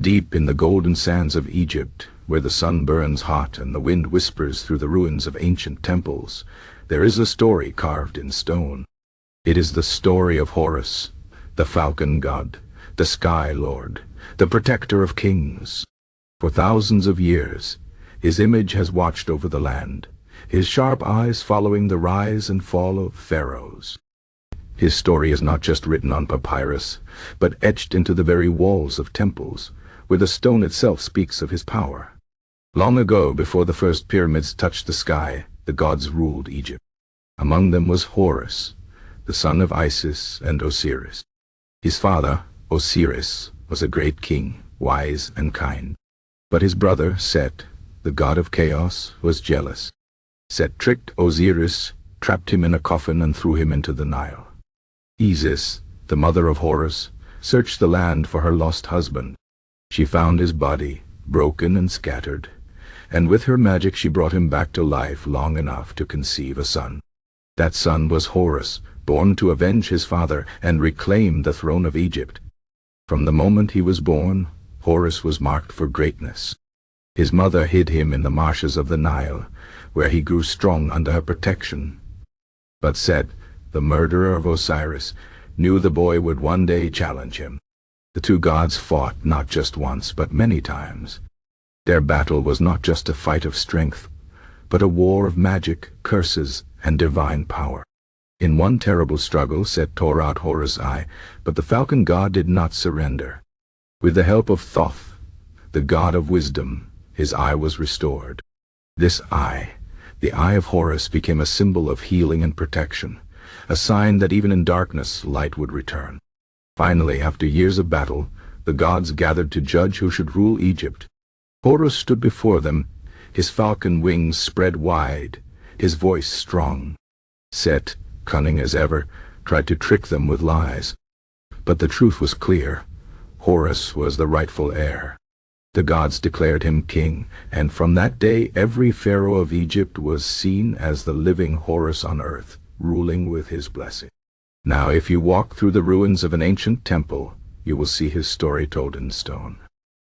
Deep in the golden sands of Egypt, where the sun burns hot and the wind whispers through the ruins of ancient temples, there is a story carved in stone. It is the story of Horus, the falcon god, the sky lord, the protector of kings. For thousands of years, his image has watched over the land, his sharp eyes following the rise and fall of pharaohs. His story is not just written on papyrus, but etched into the very walls of temples, where the stone itself speaks of his power. Long ago, before the first pyramids touched the sky, the gods ruled Egypt. Among them was Horus, the son of Isis and Osiris. His father, Osiris, was a great king, wise and kind. But his brother, Set, the god of chaos, was jealous. Set tricked Osiris, trapped him in a coffin and threw him into the Nile. Isis, the mother of Horus, searched the land for her lost husband. She found his body, broken and scattered, and with her magic she brought him back to life long enough to conceive a son. That son was Horus, born to avenge his father and reclaim the throne of Egypt. From the moment he was born, Horus was marked for greatness. His mother hid him in the marshes of the Nile, where he grew strong under her protection. But Set, the murderer of Osiris, knew the boy would one day challenge him. The two gods fought not just once, but many times. Their battle was not just a fight of strength, but a war of magic, curses, and divine power. In one terrible struggle, Set tore out Horus' eye, but the falcon god did not surrender. With the help of Thoth, the god of wisdom, his eye was restored. This eye, the Eye of Horus, became a symbol of healing and protection, a sign that even in darkness light would return. Finally, after years of battle, the gods gathered to judge who should rule Egypt. Horus stood before them, his falcon wings spread wide, his voice strong. Set, cunning as ever, tried to trick them with lies. But the truth was clear. Horus was the rightful heir. The gods declared him king, and from that day every pharaoh of Egypt was seen as the living Horus on earth, ruling with his blessing. Now, if you walk through the ruins of an ancient temple, you will see his story told in stone.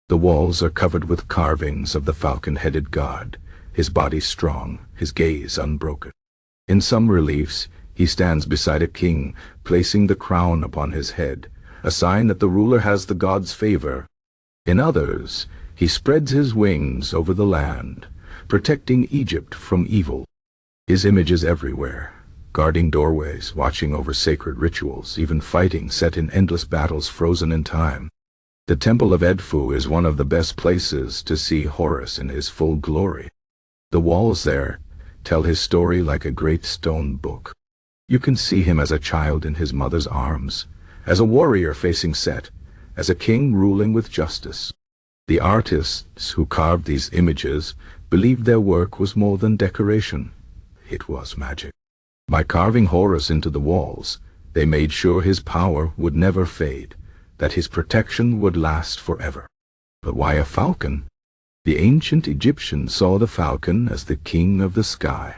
The walls are covered with carvings of the falcon-headed god, his body strong, his gaze unbroken. In some reliefs, he stands beside a king, placing the crown upon his head, a sign that the ruler has the god's favor. In others, he spreads his wings over the land, protecting Egypt from evil. His image is everywhere, guarding doorways, watching over sacred rituals, even fighting set in endless battles frozen in time. The Temple of Edfu is one of the best places to see Horus in his full glory. The walls there tell his story like a great stone book. You can see him as a child in his mother's arms, as a warrior facing Set, as a king ruling with justice. The artists who carved these images believed their work was more than decoration. It was magic. By carving Horus into the walls, they made sure his power would never fade, that his protection would last forever. But why a falcon? The ancient Egyptians saw the falcon as the king of the sky,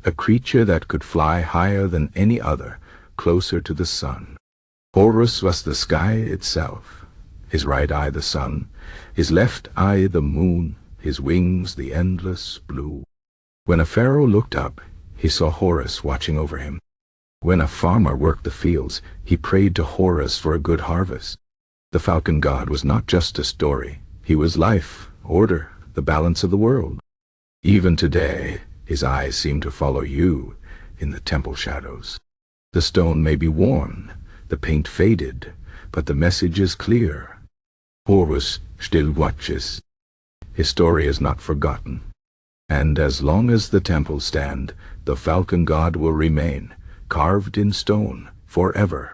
a creature that could fly higher than any other, closer to the sun. Horus was the sky itself, his right eye the sun, his left eye the moon, his wings the endless blue. When a pharaoh looked up, he saw Horus watching over him. When a farmer worked the fields, he prayed to Horus for a good harvest. The falcon god was not just a story. He was life, order, the balance of the world. Even today, his eyes seem to follow you in the temple shadows. The stone may be worn, the paint faded, but the message is clear. Horus still watches. His story is not forgotten. And as long as the temples stand, the falcon god will remain, carved in stone, forever.